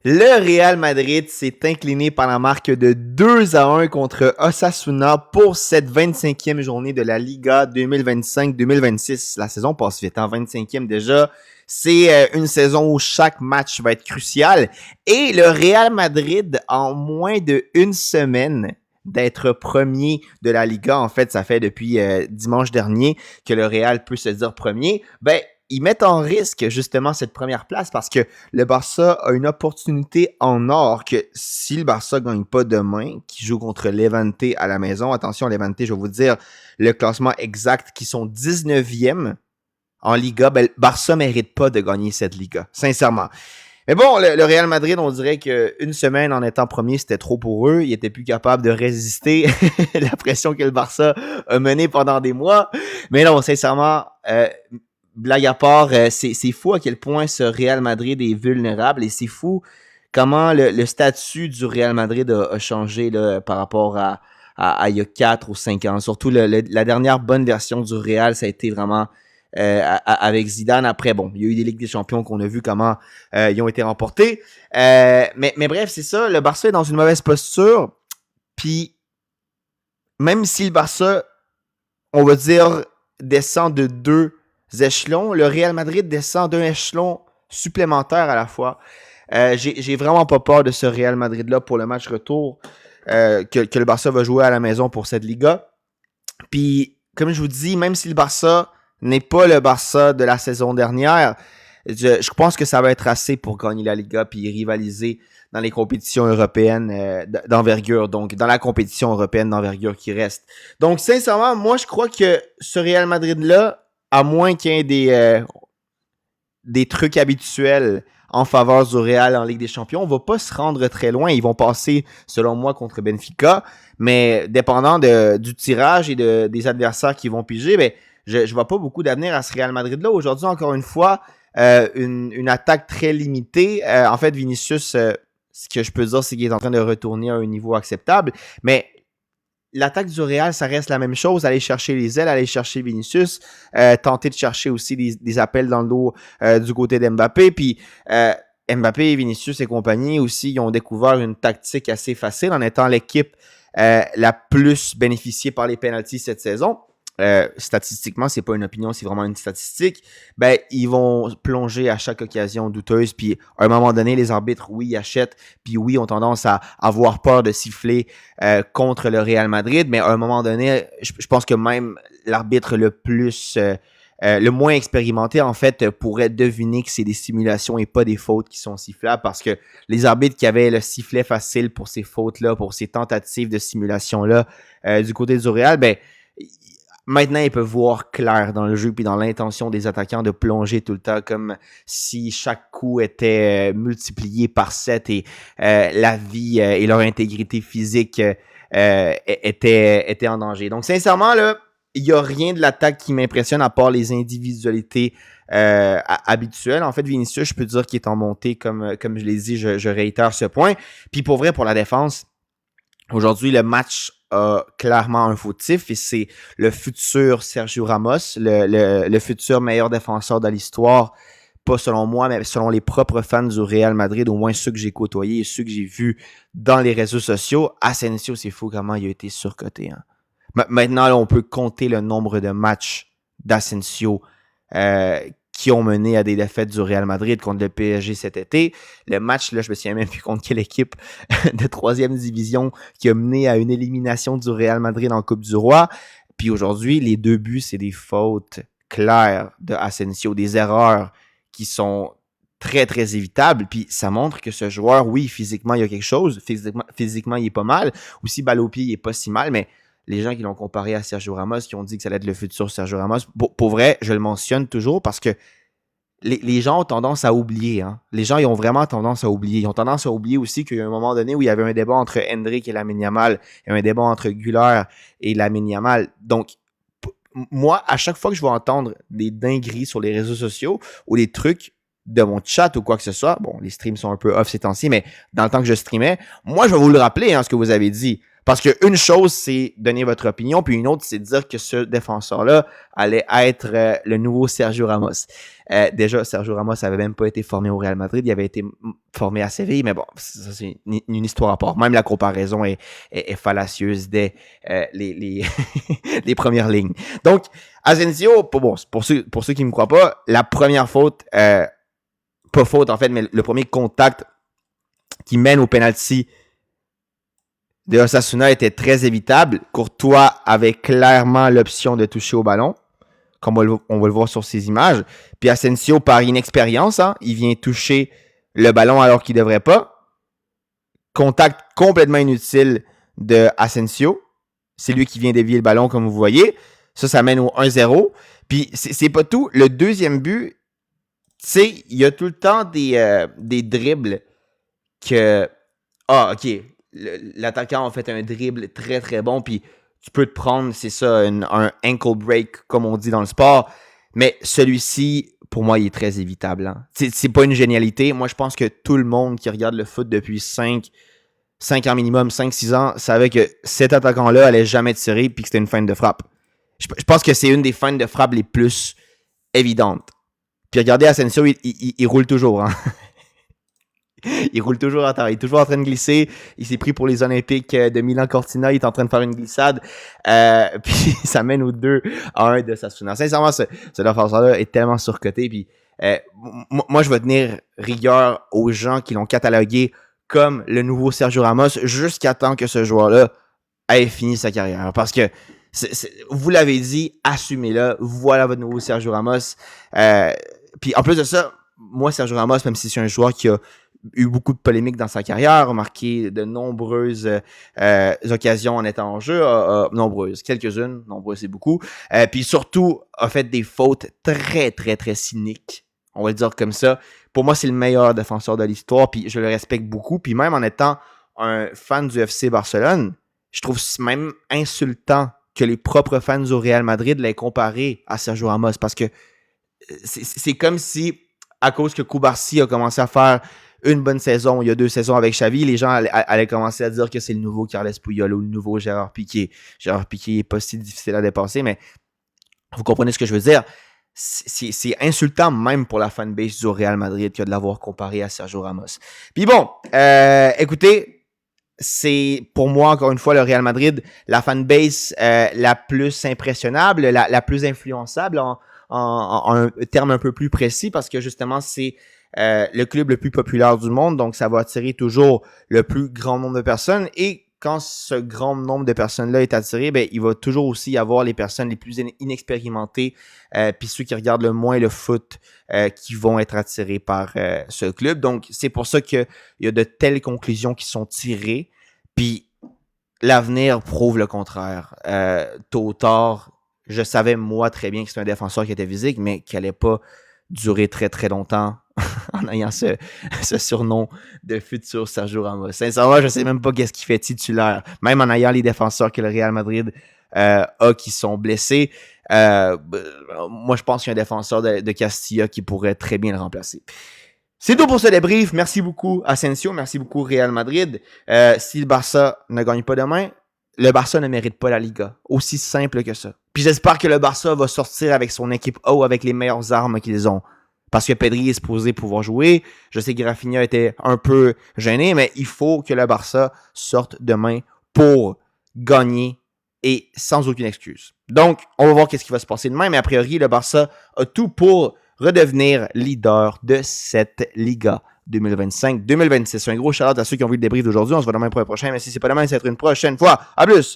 Le Real Madrid s'est incliné par la marque de 2-1 contre Osasuna pour cette 25e journée de la Liga 2025-2026. La saison passe vite, hein, 25e déjà. C'est une saison où chaque match va être crucial. Et le Real Madrid, en moins d'une semaine d'être premier de la Liga, en fait, ça fait depuis dimanche dernier que le Real peut se dire premier, ils mettent en risque justement cette première place parce que le Barça a une opportunité en or que si le Barça gagne pas demain, qui joue contre Levante à la maison, attention Levante, je vais vous dire le classement exact, qui sont 19e en Liga, le Barça mérite pas de gagner cette Liga, sincèrement. Mais bon, le Real Madrid, on dirait qu'une semaine en étant premier, c'était trop pour eux. Ils étaient plus capables de résister la pression que le Barça a menée pendant des mois. Mais non, sincèrement, blague à part, c'est fou à quel point ce Real Madrid est vulnérable et c'est fou comment le statut du Real Madrid a changé là, par rapport à il y a 4 ou 5 ans. Surtout la dernière bonne version du Real, ça a été vraiment avec Zidane. Après, bon, il y a eu des Ligues des Champions qu'on a vu comment ils ont été remportés. Mais bref, c'est ça. Le Barça est dans une mauvaise posture. Puis, même si le Barça, on va dire, descend de 2 échelons, le Real Madrid descend d'un échelon supplémentaire à la fois. J'ai vraiment pas peur de ce Real Madrid-là pour le match retour que le Barça va jouer à la maison pour cette Liga. Puis, comme je vous dis, même si le Barça n'est pas le Barça de la saison dernière, je pense que ça va être assez pour gagner la Liga puis rivaliser dans les compétitions européennes d'envergure, donc dans la compétition européenne d'envergure qui reste. Donc, sincèrement, moi, je crois que ce Real Madrid-là, à moins qu'il y ait des trucs habituels en faveur du Real en Ligue des Champions, on va pas se rendre très loin. Ils vont passer, selon moi, contre Benfica, mais dépendant du tirage et des adversaires qui vont piger, je vois pas beaucoup d'avenir à ce Real Madrid-là. Aujourd'hui, encore une fois, une attaque très limitée. En fait, Vinicius, ce que je peux dire, c'est qu'il est en train de retourner à un niveau acceptable, mais l'attaque du Real, ça reste la même chose. Aller chercher les ailes, aller chercher Vinicius, tenter de chercher aussi des appels dans le dos du côté d'Mbappé. Puis Mbappé, Vinicius et compagnie aussi, ils ont découvert une tactique assez facile en étant l'équipe la plus bénéficiée par les penalties cette saison. Statistiquement, c'est pas une opinion, c'est vraiment une statistique. Ils vont plonger à chaque occasion douteuse, puis à un moment donné, les arbitres, oui, achètent, puis oui, ont tendance à avoir peur de siffler contre le Real Madrid, mais à un moment donné, je pense que même l'arbitre le moins expérimenté, en fait, pourrait deviner que c'est des simulations et pas des fautes qui sont sifflables, parce que les arbitres qui avaient le sifflet facile pour ces fautes-là, pour ces tentatives de simulation-là, du côté du Real, maintenant, ils peuvent voir clair dans le jeu puis dans l'intention des attaquants de plonger tout le temps comme si chaque coup était multiplié par 7 et la vie et leur intégrité physique étaient en danger. Donc, sincèrement, là, il n'y a rien de l'attaque qui m'impressionne à part les individualités habituelles. En fait, Vinicius, je peux dire qu'il est en montée, comme je l'ai dit, je réitère ce point. Puis pour vrai, pour la défense, aujourd'hui, le match a clairement un fautif et c'est le futur Sergio Ramos, le futur meilleur défenseur de l'histoire, pas selon moi, mais selon les propres fans du Real Madrid, au moins ceux que j'ai côtoyés et ceux que j'ai vus dans les réseaux sociaux. Asensio, c'est fou comment il a été surcoté. Hein. Maintenant, là, on peut compter le nombre de matchs d'Asensio qui ont mené à des défaites du Real Madrid contre le PSG cet été. Le match, là, je me souviens même plus contre quelle équipe de 3e division qui a mené à une élimination du Real Madrid en Coupe du Roi. Puis aujourd'hui, les 2 buts, c'est des fautes claires de Asensio, des erreurs qui sont très, très évitables. Puis ça montre que ce joueur, oui, physiquement, il y a quelque chose. Physiquement, il est pas mal. Aussi, balle au pied, il est pas si mal, mais les gens qui l'ont comparé à Sergio Ramos, qui ont dit que ça allait être le futur Sergio Ramos, pour vrai, je le mentionne toujours parce que les gens ont tendance à oublier. Hein. Les gens, ils ont vraiment tendance à oublier. Ils ont tendance à oublier aussi qu'il y a un moment donné où il y avait un débat entre Hendrick et Lamine Yamal, et un débat entre Güler et Lamine Yamal. Donc, moi, à chaque fois que je vais entendre des dingueries sur les réseaux sociaux ou des trucs de mon chat ou quoi que ce soit, bon, les streams sont un peu off ces temps-ci, mais dans le temps que je streamais, moi, je vais vous le rappeler, hein, ce que vous avez dit. Parce que une chose, c'est donner votre opinion, puis une autre, c'est dire que ce défenseur-là allait être le nouveau Sergio Ramos. Déjà, Sergio Ramos n'avait même pas été formé au Real Madrid, il avait été formé à Séville, mais bon, ça c'est une histoire à part. Même la comparaison est fallacieuse dès les premières lignes. Donc, Asensio, pour ceux qui ne me croient pas, la première faute, pas faute en fait, mais le premier contact qui mène au penalty de Osasuna était très évitable. Courtois avait clairement l'option de toucher au ballon, comme on va le voir sur ces images. Puis Asensio, par inexpérience, il vient toucher le ballon alors qu'il ne devrait pas. Contact complètement inutile de Asensio. C'est lui qui vient dévier le ballon, comme vous voyez. Ça mène au 1-0. Puis c'est pas tout. Le deuxième but, tu sais, il y a tout le temps des dribbles que... Ah, OK. L'attaquant a fait un dribble très, très bon, puis tu peux te prendre, c'est ça, un ankle break, comme on dit dans le sport. Mais celui-ci, pour moi, il est très évitable. Hein. C'est pas une génialité. Moi, je pense que tout le monde qui regarde le foot depuis 5 ans minimum, 5-6 ans, savait que cet attaquant-là allait jamais tirer, puis que c'était une feinte de frappe. Je pense que c'est une des feintes de frappe les plus évidentes. Puis regardez, Asensio, il roule toujours. Hein. Il roule toujours à terre. Il est toujours en train de glisser. Il s'est pris pour les Olympiques de Milan-Cortina. Il est en train de faire une glissade. Puis ça mène aux 2-1 de Sassuolo. Sincèrement, ce défenseur-là est tellement surcoté. Puis moi, je vais tenir rigueur aux gens qui l'ont catalogué comme le nouveau Sergio Ramos jusqu'à temps que ce joueur-là ait fini sa carrière. Parce que vous l'avez dit, assumez-le. Voilà votre nouveau Sergio Ramos. Puis en plus de ça, moi, Sergio Ramos, même si c'est un joueur qui a eu beaucoup de polémiques dans sa carrière, a marqué de nombreuses occasions en étant en jeu, nombreuses, quelques-unes, nombreuses c'est beaucoup, puis surtout a fait des fautes très, très, très cyniques, on va le dire comme ça. Pour moi, c'est le meilleur défenseur de l'histoire, puis je le respecte beaucoup, puis même en étant un fan du FC Barcelone, je trouve même insultant que les propres fans du Real Madrid l'aient comparé à Sergio Ramos, parce que c'est comme si, à cause que Cubarsí a commencé à faire une bonne saison, il y a 2 saisons avec Xavi, les gens allaient commencer à dire que c'est le nouveau Carles Puyol ou le nouveau Gérard Piqué. Gérard Piqué n'est pas si difficile à dépasser, mais vous comprenez ce que je veux dire. C'est insultant même pour la fanbase du Real Madrid que de l'avoir comparé à Sergio Ramos. Puis bon, écoutez, c'est pour moi, encore une fois, le Real Madrid, la fanbase la plus impressionnable, la plus influençable en un terme un peu plus précis, parce que justement, c'est le club le plus populaire du monde, donc ça va attirer toujours le plus grand nombre de personnes. Et quand ce grand nombre de personnes-là est attiré, ben, il va toujours aussi y avoir les personnes les plus inexpérimentées, puis ceux qui regardent le moins le foot, qui vont être attirés par ce club. Donc, c'est pour ça qu'il y a de telles conclusions qui sont tirées, puis l'avenir prouve le contraire. Tôt ou tard, je savais moi très bien que c'est un défenseur qui était physique, mais qui n'allait pas durer très très longtemps en ayant ce surnom de futur Sergio Ramos. Sincèrement, je ne sais même pas qu'est-ce qu'il fait titulaire. Même en ayant les défenseurs que le Real Madrid a qui sont blessés, moi je pense qu'il y a un défenseur de Castilla qui pourrait très bien le remplacer. C'est tout pour ce débrief. Merci beaucoup Asensio, merci beaucoup Real Madrid. Si le Barça ne gagne pas demain, le Barça ne mérite pas la Liga. Aussi simple que ça. Puis j'espère que le Barça va sortir avec son équipe A avec les meilleures armes qu'ils ont. Parce que Pedri est supposé pouvoir jouer. Je sais que Rafinha était un peu gêné, mais il faut que le Barça sorte demain pour gagner et sans aucune excuse. Donc, on va voir qu'est-ce qui va se passer demain, mais a priori, le Barça a tout pour redevenir leader de cette Liga 2025-2026. Un gros shout-out à ceux qui ont vu le débrief d'aujourd'hui. On se voit demain pour le prochain, mais si c'est pas demain, ça va être une prochaine fois. À plus!